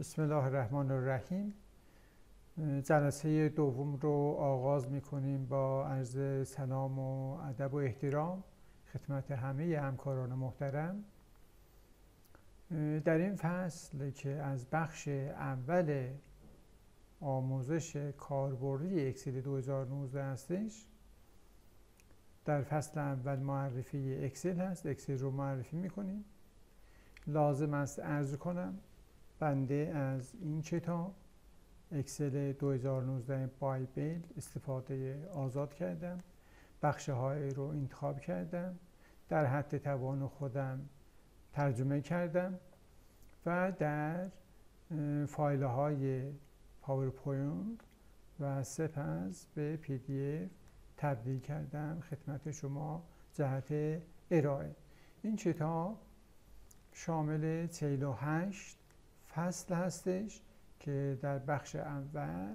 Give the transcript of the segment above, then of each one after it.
بسم الله الرحمن الرحیم. جلسه دوم رو آغاز می‌کنیم با عرض سلام و ادب و احترام خدمت همه همکاران محترم. در این فصل که از بخش اول آموزش کاربردی اکسل 2019 هستش، در فصل اول معرفی اکسل هست. اکسل رو معرفی می‌کنیم. لازم است عرض کنم بنده از این کتاب اکسل 2019 بایبل استفاده آزاد کردم. بخش‌های رو انتخاب کردم، در حد توان خودم ترجمه کردم و در فایل‌های پاورپوینت و سپس به PDF تبدیل کردم خدمت شما جهت ارائه. این کتاب شامل 48 فصل هستش که در بخش اول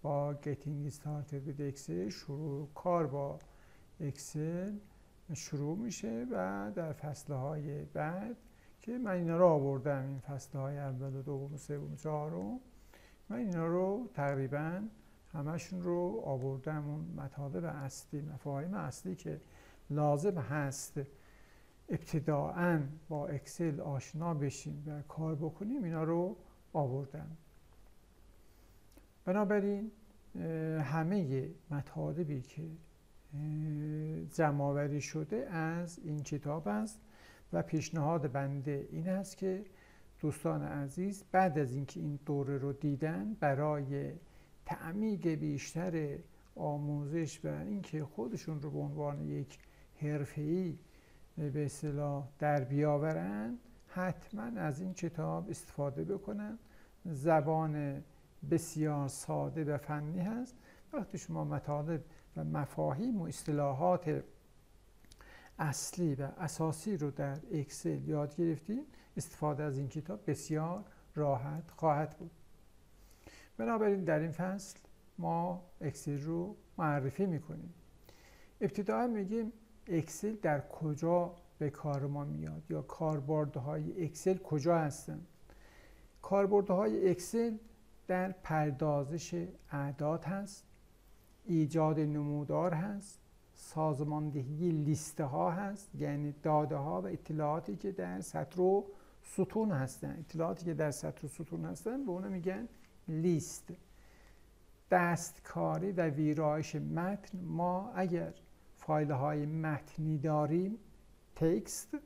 با Getting Started with Excel کار با اکسل شروع میشه و در فصلهای بعد که من اینا رو آوردم، این فصلهای اول و دوم و سوم و چهارم، من اینا رو تقریبا همشون رو آوردم. اون مطالب اصلی، مفاهیم اصلی که لازم هست ابتداءً با اکسل آشنا بشیم و کار بکنیم اینا رو آوردم. بنابراین همه مطالبی که جمع‌آوری شده از این کتاب است و پیشنهاد بنده این است که دوستان عزیز بعد از اینکه این دوره رو دیدن، برای تعمیق بیشتر آموزش و اینکه خودشون رو به عنوان یک حرفه‌ای به اصطلاح در بیاورن، حتما از این کتاب استفاده بکنن. زبان بسیار ساده و فنی هست. وقتی شما مطالب و مفاهیم و اصطلاحات اصلی و اساسی رو در اکسل یاد گرفتید، استفاده از این کتاب بسیار راحت خواهد بود. بنابراین در این فصل ما اکسل رو معرفی میکنیم. ابتداً میگیم اکسل در کجا به کار ما میاد یا کاربردهای اکسل کجا هستن. کاربردهای اکسل در پردازش اعداد هست، ایجاد نمودار هست، سازماندهی لیسته ها هست، یعنی داده ها و اطلاعاتی که در سطر و ستون هستن. اطلاعاتی که در سطر و ستون هستن به اونها میگن لیست. دستکاری و ویرایش متن، ما اگر فایل های متنی داریم، تکست،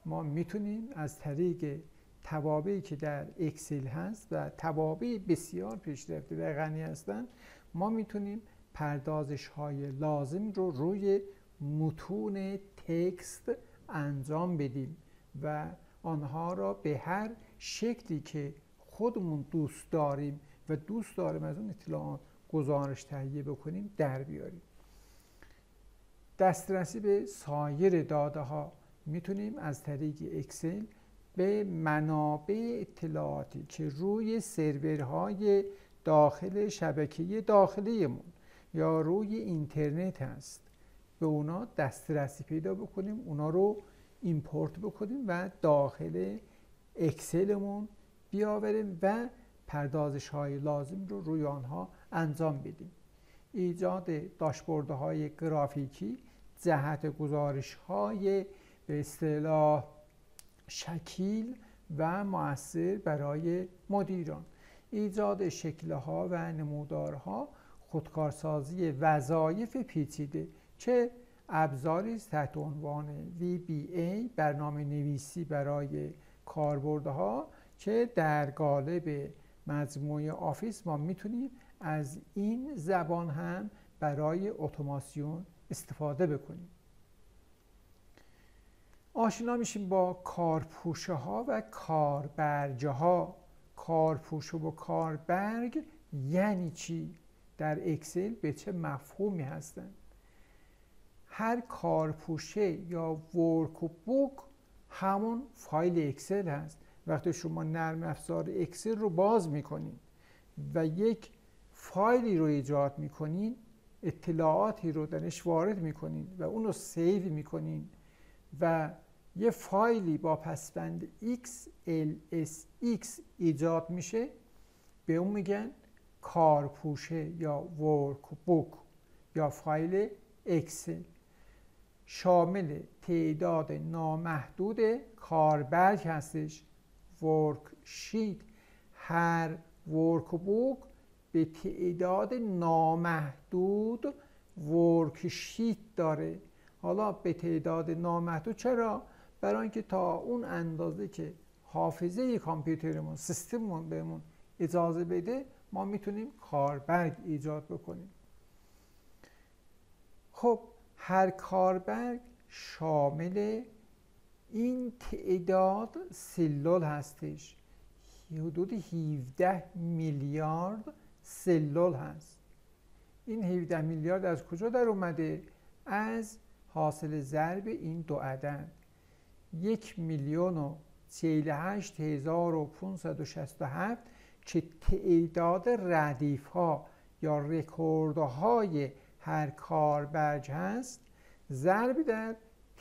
ما میتونیم از طریق توابعی که در اکسل هست و توابع بسیار پیشرفته و غنی هستند، ما میتونیم پردازش های لازم رو روی متون تکست انجام بدیم و آنها را به هر شکلی که خودمون دوست داریم و دوست داریم از اون اطلاعات گزارش تهیه بکنیم در بیاریم. دسترسی به سایر داده ها میتونیم از طریق اکسل به منابع اطلاعاتی که روی سرورهای داخل شبکه داخلیمون یا روی اینترنت هست به اونا دسترسی پیدا بکنیم، اونا رو ایمپورت بکنیم و داخل اکسلمون بیاوریم و پردازش های لازم رو روی آنها انجام بدیم. ایجاد داشبوردهای گرافیکی جهت گزارش های به اصطلاح شکیل و مؤثر برای مدیران. ایجاد شکل‌ها و نمودارها، خودکارسازی وظایف پیچیده که ابزاری است تحت عنوان VBA، برنامه نویسی برای کاربردها که در قالب مجموعه آفیس ما میتونیم از این زبان هم برای اتوماسیون استفاده بکنیم. آشنا میشیم با کارپوشه ها و کاربرجه ها. کارپوشه و کاربرگ یعنی چی؟ در اکسل به چه مفهومی هستند؟ هر کارپوشه یا ورک بوک همون فایل اکسل هست. وقتی شما نرم افزار اکسل رو باز میکنین و یک فایلی رو ایجاد میکنین، اطلاعاتی رو درش وارد میکنین و اون رو سیو میکنین و یه فایلی با پسوند XLSX ایجاد میشه، به اون میگن کارپوشه یا ورک بوک یا فایل اکسل. شامل تعداد نامحدود کاربرگ هستش. ورک شیت، هر ورک بوک به تعداد نامحدود ورک شیت داره. حالا به تعداد نامحدود چرا؟ برای اینکه تا اون اندازه که حافظه کامپیوترمون، سیستممون بهمون اجازه بده، ما میتونیم کاربرگ ایجاد بکنیم. خب هر کاربرگ شامل این تعداد سلول هستش. حدود 17 میلیارد سلول هست. این 17 میلیارد از کجا در اومده؟ از حاصل ضرب این دو عدد. 1,048,567 که تعداد ردیف ها یا رکوردهای هر کاربرگ هست، ضرب در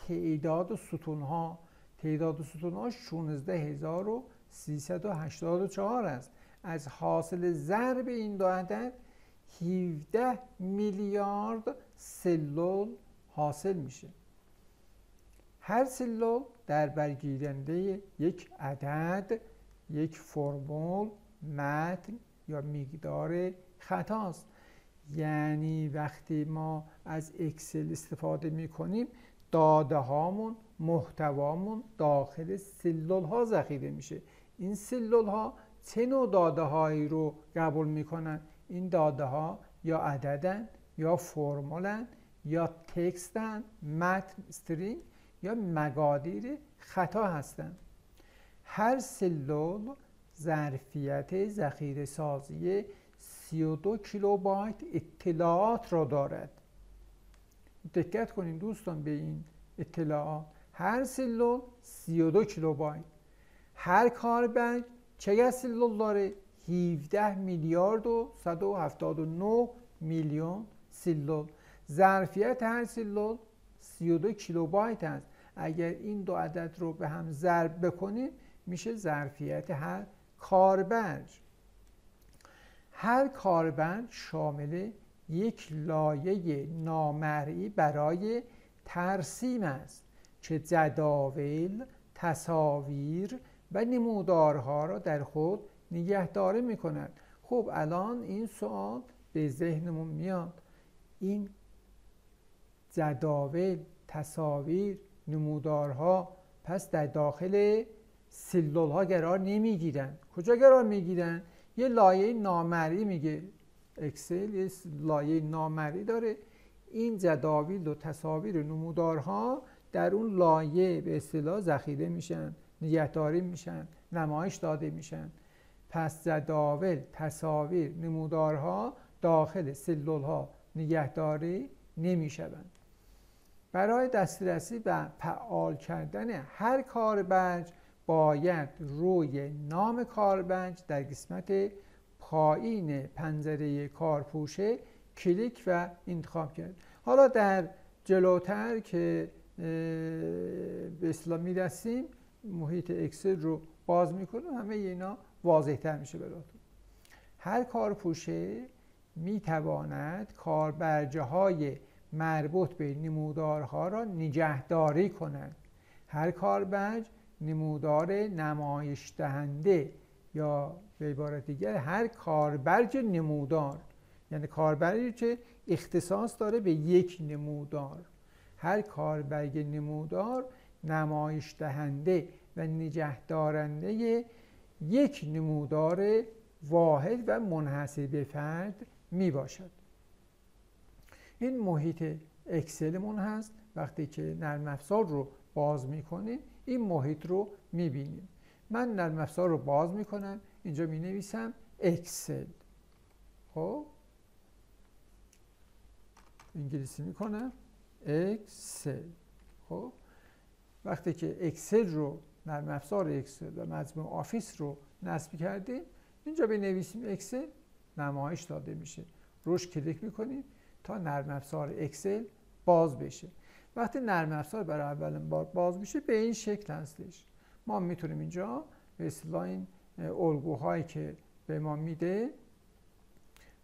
تعداد ستون ها. تعداد ستون ها 16,384 است. از حاصل ضرب این دو عدد 17 میلیارد سلول حاصل میشه. هر سلول در برگیرنده یک عدد، یک فرمول، متن یا مقدار خطاست. یعنی وقتی ما از اکسل استفاده میکنیم، داده هامون، محتوامون داخل سلول ها ذخیره میشه. این سلول ها چه نوع داده هایی رو قبول میکنن؟ این داده ها یا عددن، یا فرمولن، یا تکستن، متن، استرینگ، یا مقادیر خطا هستند. هر سلول ظرفیت ذخیره سازی 32 کیلوبایت اطلاعات را دارد. دقت کنید دوستان به این اطلاعات. هر سلول 32 کیلوبایت. هر کاربرگ چقدر سلول داره؟ 17 میلیارد و 179 میلیون سلول. ظرفیت هر سلول 32 کیلوبایت است. اگر این دو عدد رو به هم ضرب بکنیم میشه ظرفیت هر کاربرگ. هر کاربرگ شامل یک لایه نامرئی برای ترسیم است که جداول، تصاویر و نمودارها را در خود نگهداری می‌کند. خب الان این سوال به ذهنمون میاد، این جداول، تصاویر، نمودارها پس در داخل سلول ها قرار نمیگیرن. کجا قرار میگیرن؟ یه لایه نامرئی میگه اکسل، یه لایه نامرئی داره. این جداول و تصاویر و نمودارها در اون لایه به اصطلاح ذخیره میشن، نگهداری میشن، نمایش داده میشن. پس جداول، تصاویر، نمودارها داخل سلول ها نگهداری نمیشوند. برای دسترسی و فعال کردن هر کاربرگ باید روی نام کاربرگ در قسمت پایین پنجره کارپوشه کلیک و انتخاب کرد. حالا در جلوتر که به اصطلاح میرسیم محیط اکسل رو باز میکنیم، همه اینا واضح‌تر میشه براتون. هر کارپوشه میتواند کاربرگ‌های مربوط به نمودارها را نگهداری کند. هر کاربرگ نمودار نمایش دهنده، یا به عبارت دیگر هر کاربرگ نمودار، یعنی کاربرگی که اختصاص داره به یک نمودار. هر کاربرگ نمودار نمایش دهنده و نگهدارنده یک نمودار واحد و منحصر به فرد می باشد. این محیط اکسلمون هست. وقتی که نرم افزار رو باز میکنیم این محیط رو میبینیم. من نرم افزار رو باز میکنم، اینجا می نویسم اکسل. خب انگلیسی میکنم اکسل. خب وقتی که اکسل رو، نرم افزار اکسل و مجموعه آفیس رو نصب کردیم، اینجا بنویسیم اکسل، نمایش داده میشه. روش کلیک میکنیم تا نرم افزار اکسل باز بشه. وقتی نرم افزار برای اولین بار باز میشه به این شکل هستش. ما میتونیم اینجا به اصطلاح این الگوهایی که به ما میده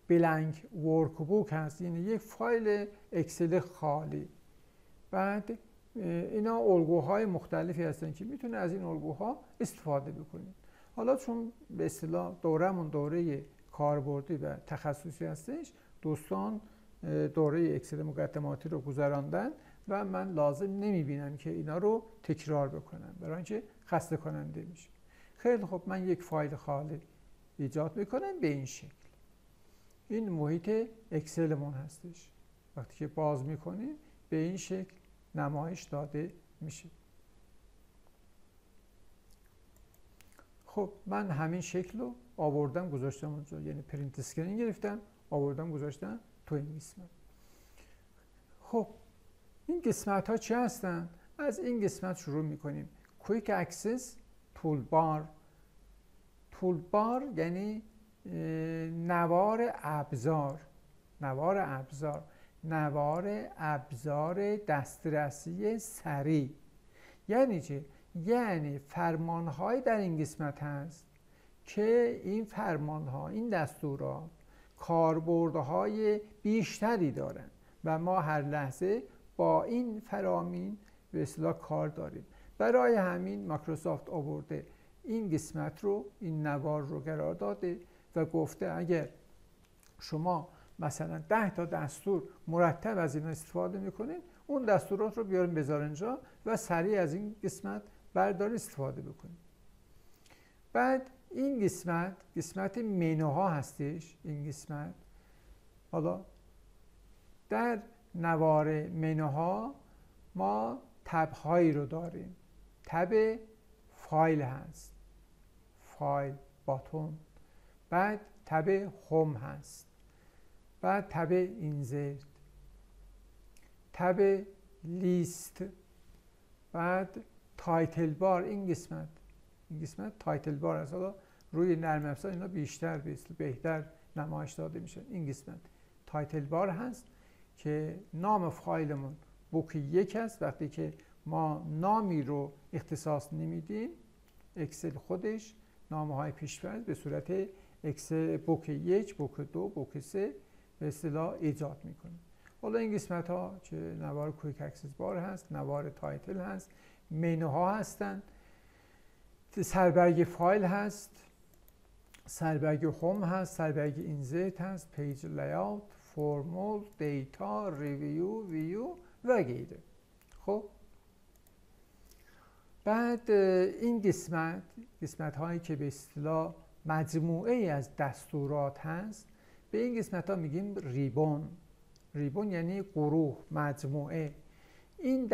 بلنک ورک بوک هست، یعنی یک فایل اکسل خالی. بعد اینا الگوهای مختلفی هستن که میتونه از این الگوها استفاده بکنید. حالا چون به اصطلاح دورمون دوره کاربردی و تخصصی هستش، دوستان دوره اکسل مقدماتی رو گذراندن و من لازم نمیبینم که اینا رو تکرار بکنم برای اینکه خسته کننده میشه. خیلی خب، من یک فایل خالی ایجاد میکنم به این شکل. این محیط اکسلمون هستش. وقتی که باز میکنیم به این شکل نمایش داده میشه. خب من همین شکل رو آوردم گذاشتم اونجا، یعنی پرینت اسکرین گرفتم آوردم گذاشتم تو این قسمت. خب این قسمت ها چه هستن؟ از این قسمت شروع میکنیم. کویک اکسس تولبار. تولبار یعنی نوار ابزار، نوار ابزار دسترسی سریع. یعنی چه؟ یعنی فرمان‌های در این قسمت هست که این فرمان‌ها، این دستورات کاربردهای بیشتری دارن و ما هر لحظه با این فرامین به اصطلاح کار داریم. برای همین مایکروسافت آورده این قسمت رو، این نوار رو قرار داده و گفته اگر شما مثلا 10 تا دستور مرتب از اینا استفاده میکنین، اون دستورات رو بیارین بذار اینجا و سریع از این قسمت بردار استفاده بکنین. بعد این قسمت منوها هستش. این قسمت حالا در نوار منوها ما تب هایی رو داریم. تب فایل هست، فایل باتون. بعد تب هوم هست. بعد تب اینزرت، تب لیست. بعد تایتل بار. این قسمت تایتل بار هست. حالا روی نرم افزار اینا بیشتر بهتر نمایش داده میشن. این قسمت تایتل بار هست که نام فایلمون بوک 1 هست. وقتی که ما نامی رو اختصاص نمیدیم، اکسل خودش نامه‌های پیش‌فرض به صورت اکسل بوک 1، بوک 2، بوک 3 به اصطلاح ایجاد میکنه. حالا این قسمت ها که نوار کویک اکسس بار هست، نوار تایتل هست، منوها هستن، سربرگ فایل هست، سربرگ هوم هست، سربرگ اینزرت هست، پیج لیاوت، فرمول، دیتا، ریویو، ویو و غیره. خب بعد این قسمت هایی که به اصطلاح مجموعه ای از دستورات هست، به این قسمت ها میگیم ریبون. ریبون یعنی گروه، مجموعه. این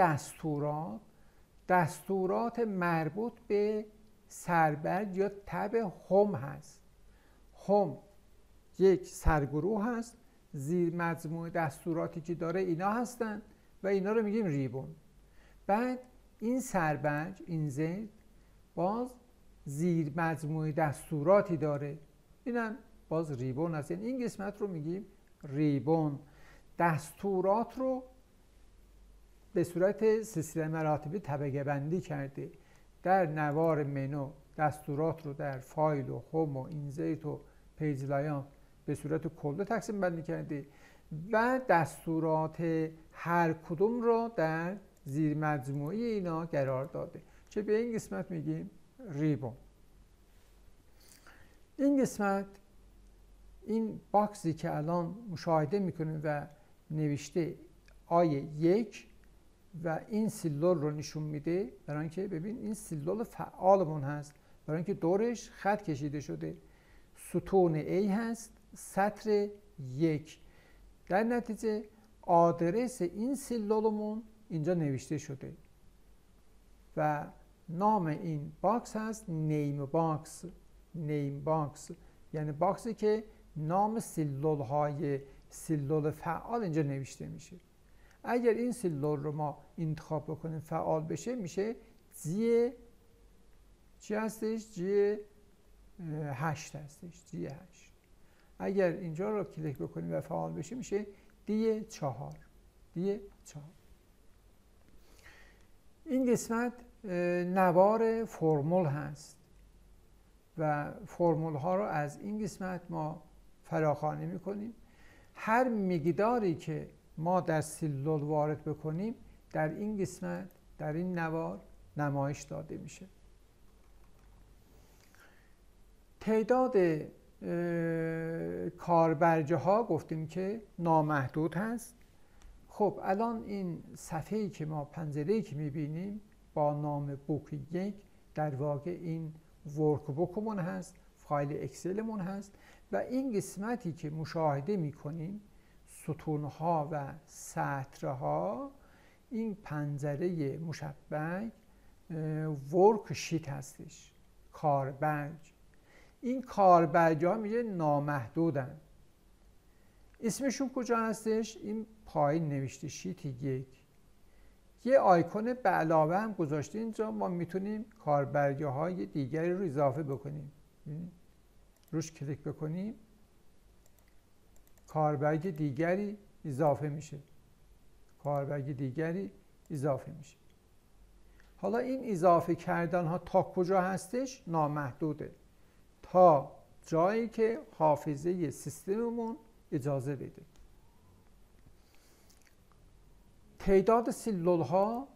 دستورات مربوط به سربرگ یا تب هوم هست. هوم یک سرگروه هست، زیر مجموعه دستوراتی که داره اینا هستن و اینا رو میگیم ریبون. بعد این سربرگ، این زید باز زیر مجموعه دستوراتی داره، اینم باز ریبون هست. یعنی این قسمت رو میگیم ریبون. دستورات رو به صورت سلسله مراتبی طبقه بندی کرده. در نوار منو دستورات رو در فایل و هوم و اینزرت و پیج لایان به صورت کلی تقسیم بندی کرده و دستورات هر کدوم رو در زیر مجموعه اینا قرار داده که به این قسمت میگیم ریبون. این قسمت، این باکسی که الان مشاهده میکنیم و نوشته آیه 1 و این سیلول رو نشون میده، برای اینکه ببین این سیلول فعالمون هست، برای اینکه دورش خط کشیده شده. ستون A هست، سطر 1. در نتیجه آدرس این سیلولمون اینجا نوشته شده و نام این باکس هست نیم باکس. نیم باکس یعنی باکسی که نام سیلول فعال اینجا نوشته میشه. اگر این سیلول رو ما انتخاب بکنیم فعال بشه، میشه جی چی هستش؟ جی 8 هستش. جی 8. اگر اینجا رو کلیک بکنیم و فعال بشه، میشه دی 4. دی 4. این قسمت نوار فرمول هست و فرمول ها رو از این قسمت ما فراخوانی میکنیم. هر مقداری که ما در سیلول وارد بکنیم در این قسمت، در این نوار نمایش داده میشه. تعداد کاربرجه ها گفتیم که نامحدود هست. خب الان این صفحه‌ای که ما، پنجره‌ای که میبینیم با نام بوک 1 در واقع این ورک بوکمون هست، فایل اکسلمون هست و این قسمتی که مشاهده میکنیم، ستونها و سطرها، این پنجره مشبک ورک شیت هستش، کاربرج. این کاربرج ها میگه نامحدودن. اسمشون کجا هستش؟ این پایین نوشته شیت 1. یه آیکون به علاوه هم گذاشته اینجا، ما میتونیم کاربرج های دیگری رو اضافه بکنیم. روش کلیک بکنیم کاربرج دیگری اضافه میشه، کاربرج دیگری اضافه میشه. حالا این اضافه کردن ها تا کجا هستش؟ نامحدوده، تا جایی که حافظه سیستممون اجازه بده. تعداد سلول ها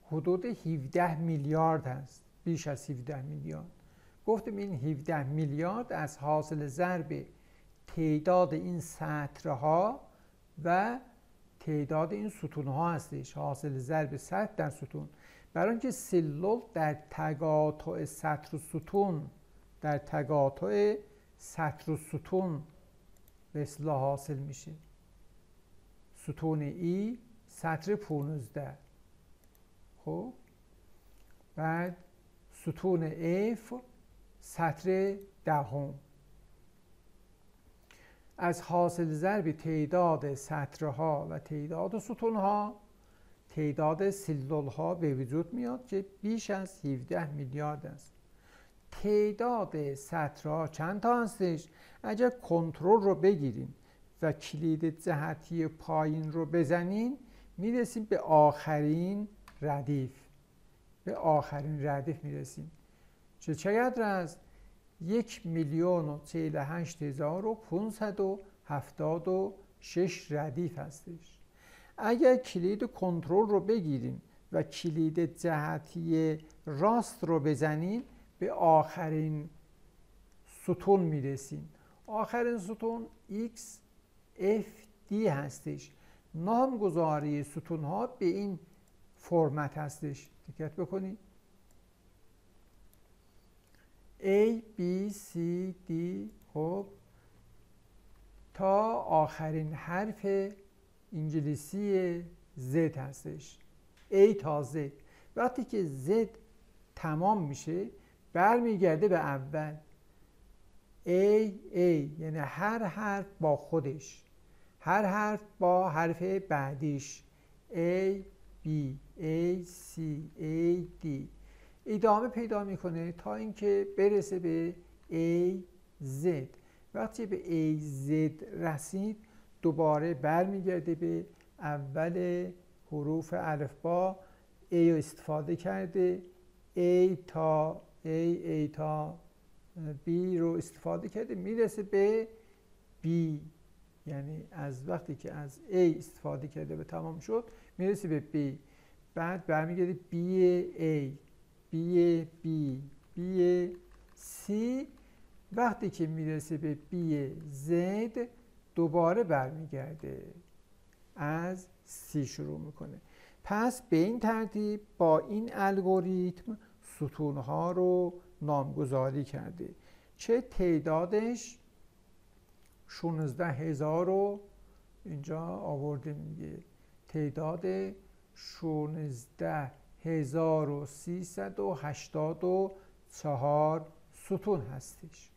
حدود 17 میلیارد هست، بیش از 17 میلیارد. گفتیم این 17 میلیارد از حاصل ضرب تعداد این سطرها و تعداد این ستون ها هستش، حاصل ضرب سطر در ستون. برای اینکه سلول در تقاطع سطر و ستون، در تقاطع سطر و ستون به اصطلاح حاصل میشه. ستون ای سطر 15، خب بعد ستون F سطر 10. از حاصل ضرب تعداد سطرها و تعداد ستونها تعداد سلول ها به وجود میاد که بیش از 17 میلیارد است. تعداد سطرها چند تا هستش؟ اگر کنترل رو بگیریم و کلید جهتی پایین رو بزنین میرسیم به آخرین ردیف، به آخرین ردیف میرسیم. چقدر است؟ 1,048,576 ردیف هستش. اگر کلید کنترل رو بگیریم و کلید جهتی راست رو بزنیم به آخرین ستون میرسیم. آخرین ستون XFD هستش. نامگذاری ستون ها به این فرمت هستش، دقت بکنید. A, B, C, D، خب تا آخرین حرف انگلیسی Z هستش، A تا Z. وقتی که Z تمام میشه برمیگرده به اول. A یعنی هر حرف با خودش، هر حرف با حرف بعدیش. A, B, A, C, A, D ادامه پیدا میکنه تا اینکه برسه به A, Z. وقتی به A, Z رسید دوباره برمیگرده به اول حروف الفبا. A رو استفاده کرده، A تا B رو استفاده کرده، میرسه به B. یعنی از وقتی که از A استفاده کرده به تمام شد میرسه به B. بعد برمیگرده B A، B B، B C. وقتی که میرسه به B Z دوباره برمیگرده از C شروع میکنه. پس به این ترتیب با این الگوریتم ستونها رو نامگذاری کرده. چه تعدادش 16,000 رو اینجا آورده، میگه تعداد 16,384 ستون هستش.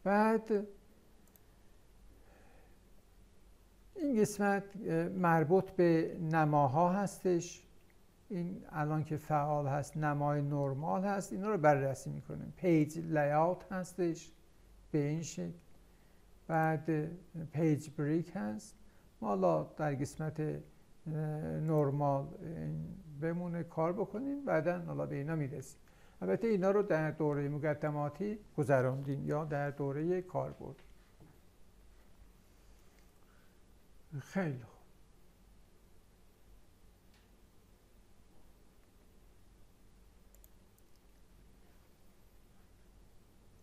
بعد این قسمت مربوط به نماها هستش. این الان که فعال هست نمای نرمال هست، اینا رو بررسی میکنیم. پیج لیاوت هستش به این شکل. بعد پیج بریک هست. ما حالا در قسمت نرمال بمونه کار بکنیم، بعدا حالا به اینا میرسیم. البته اینا رو در دوره مقدماتی گذراندیم یا در دوره کاربرد. خیلی خوب.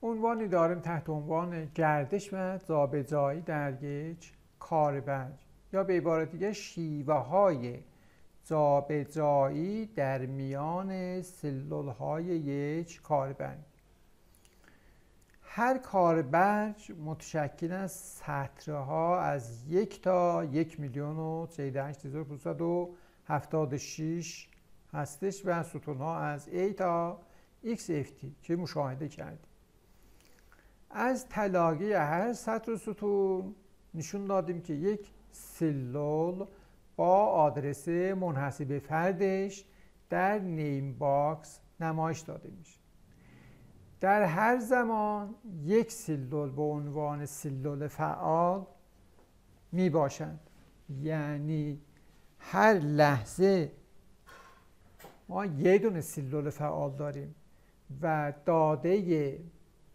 عنوانی داریم تحت عنوان گردش و جابجایی در یک کاربر، یا به عبارت دیگه شیوه های جابجایی در میان سلول های یک کاربر. هر کاربر متشکل از سطرها از 1 تا 1,048,576 هستش و ستونها از A تا XFT که مشاهده کردیم. از تلاقی هر سطر و ستون نشون دادیم که یک سلول با آدرس منحصر به فردش در نیم باکس نمایش داده میشه. در هر زمان یک سلول به عنوان سلول فعال می باشند، یعنی هر لحظه ما یه دونه سلول فعال داریم و داده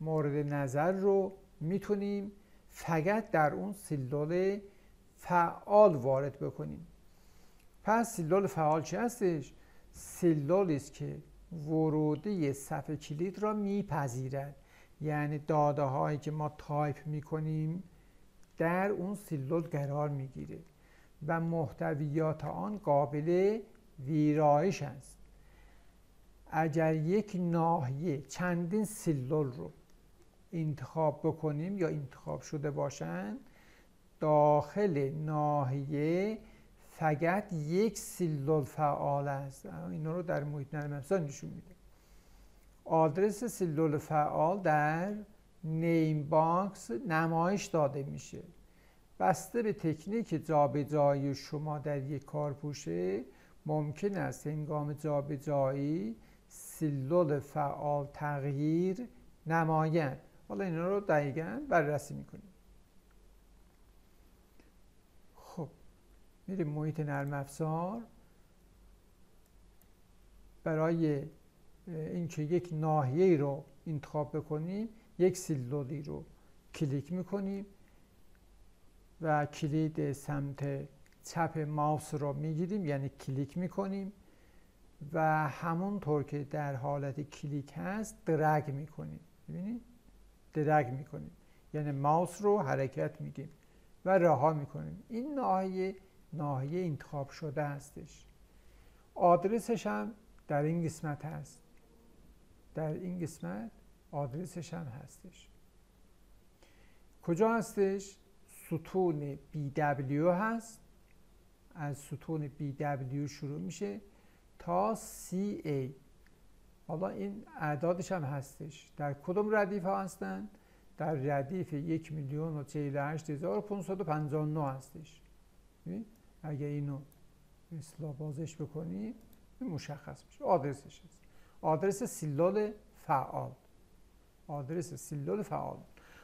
مورد نظر رو میتونیم فقط در اون سلول فعال وارد بکنیم. پس سلول فعال چی هستش؟ سلولی است که ورودی صفحه کلید را میپذیرد، یعنی داده هایی که ما تایپ میکنیم در اون سلول قرار میگیره و محتویات آن قابل ویرایش است. اگر یک ناحیه چندین سلول رو انتخاب بکنیم یا انتخاب شده باشند، داخل ناحیه فقط یک سلول فعال است. اینا رو در محیط نرم افزار نشون میده. آدرس سلول فعال در نیم باکس نمایش داده میشه. بسته به تکنیک جابجایی شما در یک کارپوشه ممکن است هنگام جابجایی سلول فعال تغییر نماید. حالا اینا رو دقیقاً بررسی میکنیم. خب میریم محیط نرم افزار. برای اینکه یک ناحیه رو انتخاب بکنیم یک سلولی رو کلیک میکنیم و کلید سمت چپ ماوس رو میگیریم، یعنی کلیک میکنیم و همونطور که در حالت کلیک هست درگ میکنیم. ببینید درگ میکنیم یعنی ماوس رو حرکت میدیم و رها میکنیم. این ناحیه انتخاب شده هستش. آدرسش هم در این قسمت هست. در این قسمت آدرسش هم هستش. کجا هستش؟ ستون BW هست. از ستون BW شروع میشه تا CA. حالا این اعدادش هم هستش. در کدوم ردیف ها هستن؟ در ردیف 1,048,559 هستش. اگه اینو مثلا بازش بکنیم مشخص میشه. آدرسش هست. آدرس سلول فعال. آدرس سلول فعال.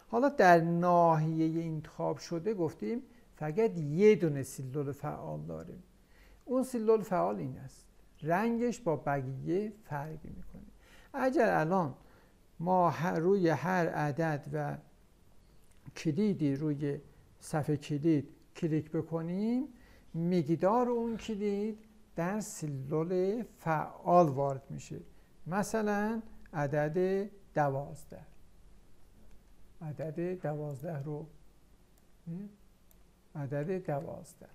حالا در ناحیه انتخاب شده گفتیم فقط یه دونه سلول فعال داریم. اون سلول فعال این است. رنگش با بقیه فرق میکنه. اگر الان ما روی هر عدد و کلیدی روی صفحه کلید کلیک بکنیم، مقدار اون کلید در سلول فعال وارد میشه. مثلا عدد 12. عدد 12 رو عدد 12.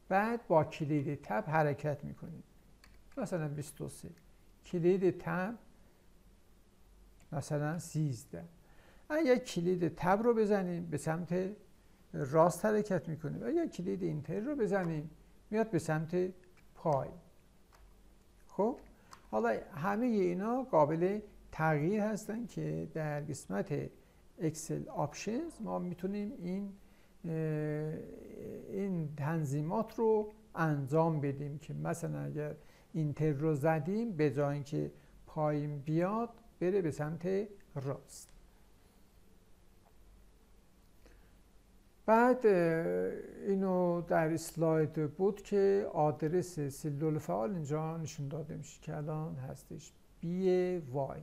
بعد با کلید تب حرکت میکنیم. مثلا 23. کلید تب مثلا 13. اگر کلید تب رو بزنیم به سمت راست حرکت میکنیم. اگر کلید اینتر رو بزنیم میاد به سمت پای. خب حالا همه اینا قابل تغییر هستن که در قسمت اکسل آپشنز ما میتونیم این تنظیمات رو انجام بدیم که مثلا اگر اینتر رو زدیم به جای اینکه پایین بیاد بره به سمت راست. بعد اینو در اسلاید بود که آدرس سلول فعال اینجا نشون داده میشه که الان هستش BY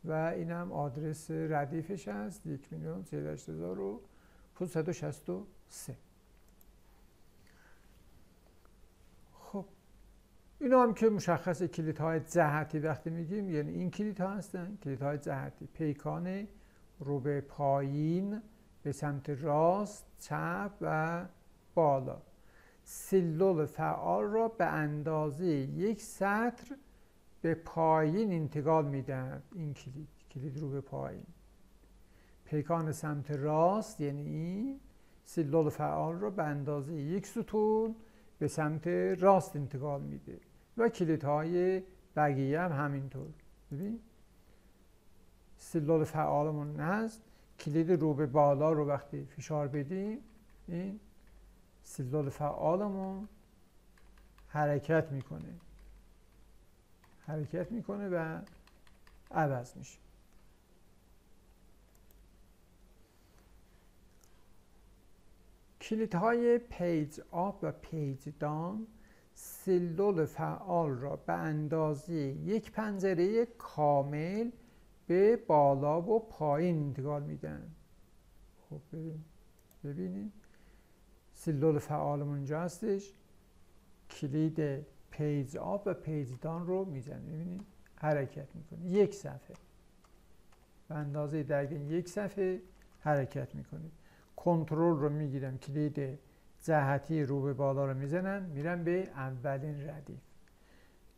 و اینم آدرس ردیفش هست 1,038,563. خب اینا هم که مشخص کلیدهای جهتی وقتی میگیم یعنی این کلیدها هستن، کلیدهای جهتی: پیکان رو به پایین، به سمت راست، چپ و بالا. سلول فعال را به اندازه یک سطر به پایین انتقال میدن. این کلید رو به پایین. پیکان سمت راست یعنی این سلول فعال را به اندازه یک ستون به سمت راست انتقال میده و کلیدهای بقیه هم همینطور. ببین سلول فعالمون هست، کلید رو به بالا رو وقتی فشار بدیم این سلول فعالمون حرکت میکنه و عوض میشه. کلیدهای پیج آپ و پیج دان سلول فعال را به اندازه یک پنجره کامل به بالا و پایین انتقال میدن. خب ببینیم سلول فعالمون اینجا هستش، کلید پیج آپ و پیج دان رو میزنه، ببینید حرکت میکنه، یک صفحه به اندازه دقیقاً یک صفحه حرکت میکنه. کنترل رو میگیرم، کلید جهتی رو به بالا رو میزنم میرم به اولین ردیف.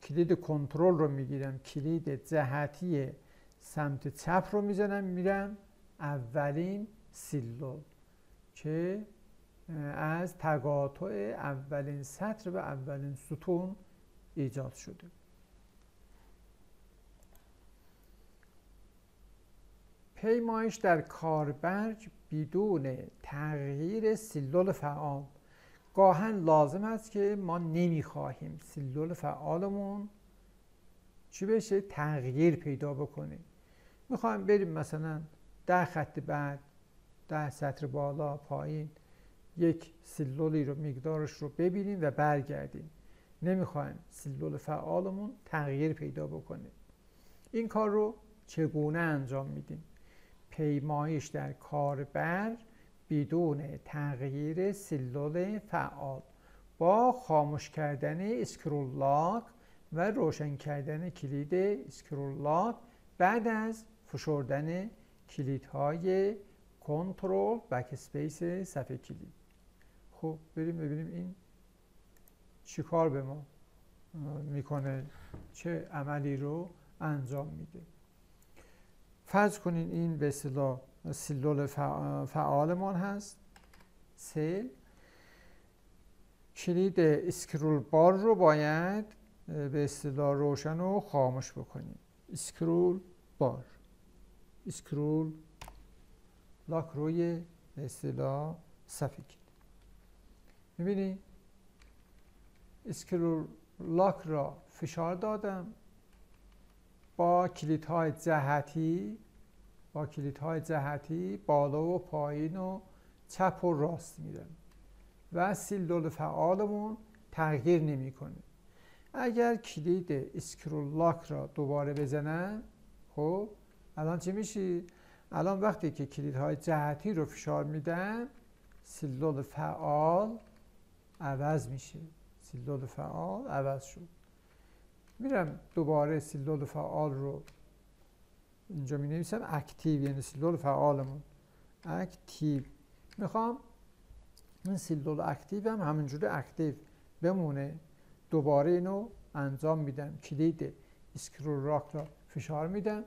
کلید کنترل رو میگیرم، کلید جهتی سمت چپ رو میزنم میرم اولین سلول که از تقاطع اولین سطر و اولین ستون ایجاد شده. پیمایش در کاربرگ بدون تغییر سلول فعال. گاهن لازم است که ما نمیخواهیم سلول فعالمون چی بشه؟ تغییر پیدا بکنه. میخوایم بریم مثلا 10 خط بعد 10 سطر بالا پایین یک سلولی رو مقدارش رو ببینیم و برگردیم. نمیخوایم سلول فعالمون تغییر پیدا بکنه. این کار رو چگونه انجام میدیم؟ پیمایش در کاربر بدون تغییر سلول فعال با خاموش کردن اسکرول لاک و روشن کردن کلید اسکرول لاک بعد از فشردن کلیدهای کنترل بک اسپیس صفحه کلید. خب بریم ببینیم این چی کار به ما میکنه، چه عملی رو انجام میده. فرض کنین این به اصطلاح سلول فعالمان هست. کلید اسکرول بار رو باید به اصطلاح روشن و خاموش بکنیم. اسکرول بار، اسکرول لاک روی به اصطلاح صفحه کلید. میبینی اسکرول لاک را فشار دادم، با کلیدهای جهتی بالا و پایین و چپ و راست میرم و سلول فعالمون تغییر نمیکنه. اگر کلید اسکرول لاک را دوباره بزنم خب الان چی میشه؟ الان وقتی که کلیدهای جهتی رو فشار میدم سلول فعال عوض میشه. سلول فعال عوض شد. میرم دوباره سلول فعال رو اینجا می نویسم اکتیو، یعنی سلول فعالمون اکتیو. میخوام این سلول اکتیو هم همینجوری اکتیو بمونه. دوباره اینو انجام میدم، کلید اسکرول لاک را فشار میدم.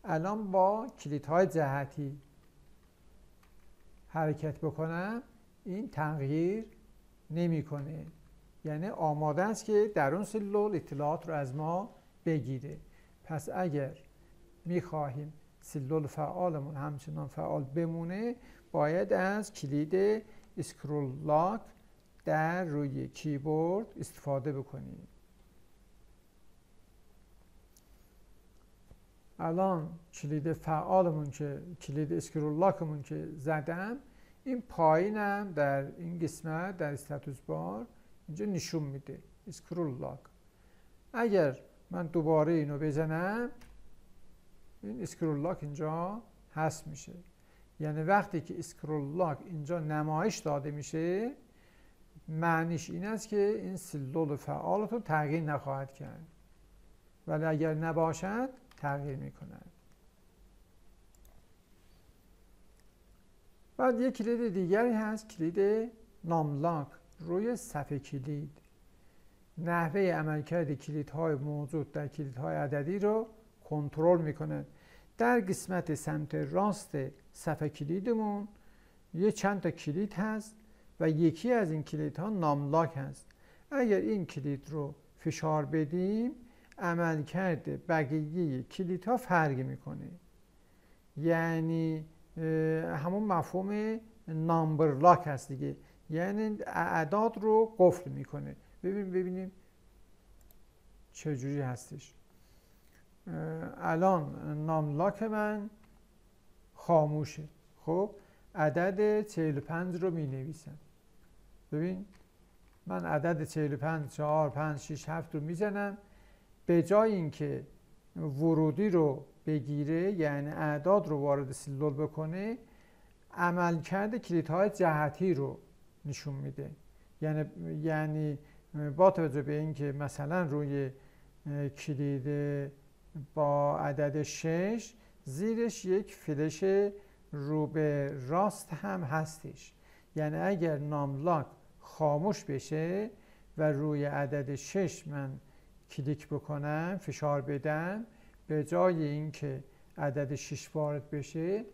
الان با کلیدهای جهتی حرکت بکنم این تغییر نمیکنه، یعنی آماده است که در اون سلول اطلاعات رو از ما بگیره. پس اگر میخواهیم سلول فعالمون همچنان فعال بمونه باید از کلید اسکرول لاک در روی کیبورد استفاده بکنیم. الان کلید فعالمون که کلید اسکرول لاکمون که زدم، این پایینم در این قسمت در استاتوس بار اینجا نشون میده اسکرول لاک. اگر من دوباره اینو بزنم این اسکرول لاک اینجا هست میشه. یعنی وقتی که اسکرول لاک اینجا نمایش داده میشه معنیش این است که این سلول فعالتون تغییر نخواهد کرد، ولی اگر نباشد تغییر میکند. بعد یک کلید دیگری هست، کلید نام لاک روی صفحه کلید. نحوه عملکرد کلیدهای موجود در کلیدهای عددی رو کنترل میکنه. در قسمت سمت راست صفحه کلیدمون یه چند تا کلید هست و یکی از این کلیدها نام لاک هست. اگر این کلید رو فشار بدیم عملکرد بقیه کلیدها فرق میکنه. یعنی همون مفهوم نامبر لاک هست دیگه، یعنی اعداد رو قفل میکنه. ببینیم چجوری هستش. الان نام لاک من خاموشه. خب عدد 45 رو می نویسم. ببین من عدد 45 4 5 6 7 رو میزنم. به جای اینکه ورودی رو بگیره یعنی اعداد رو وارد سلول بکنه، عملکرد کلیدهای جهتی رو نشون میده. یعنی با توجه به اینکه مثلا روی کلید با عدد 6 زیرش یک فلش رو به راست هم هستش، یعنی اگر نام لاک خاموش بشه و روی عدد 6 من کلیک بکنم فشار بدم، به جای اینکه عدد 6 وارد بشه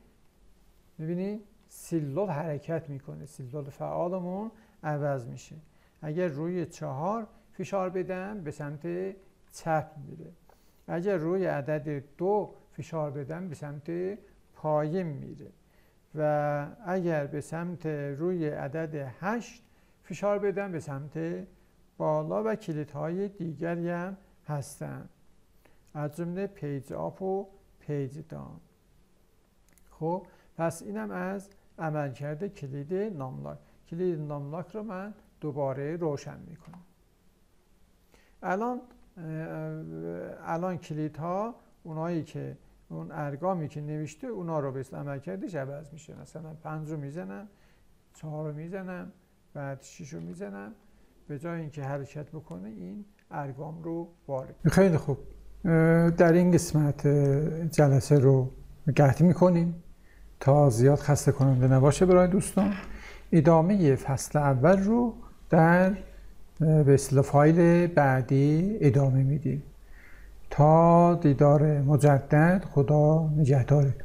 می‌بینید سلول حرکت میکنه، سلول فعالمون عوض میشه. اگر روی 4 فشار بدم به سمت چپ میره. اگر روی عدد 2 فشار بدم به سمت پایین میره و اگر به سمت روی عدد 8 فشار بدم به سمت بالا و کلیدهای دیگری هم هستن، از جمله پیج آپ و پیج داون. خب پس اینم از عملکرد کلید نام لاک. کلید نام لاک رو من دوباره روشن میکنم. الان کلیدها اونایی که اون ارقامی که نوشته اونا رو به عملکردش عوض میشه. مثلا 5 رو میزنم، 4 رو میزنم، بعد 6 رو میزنم، به جای اینکه حرکت بکنه این ارقام رو وارد. خیلی خوب، در این قسمت جلسه رو قطع میکنیم تا زیاد خسته کننده نباشه برای دوستان. ادامه فصل اول رو در به اصطلاح فایل بعدی ادامه میدیم. تا دیدار مجدد، خدا نگهدارتون.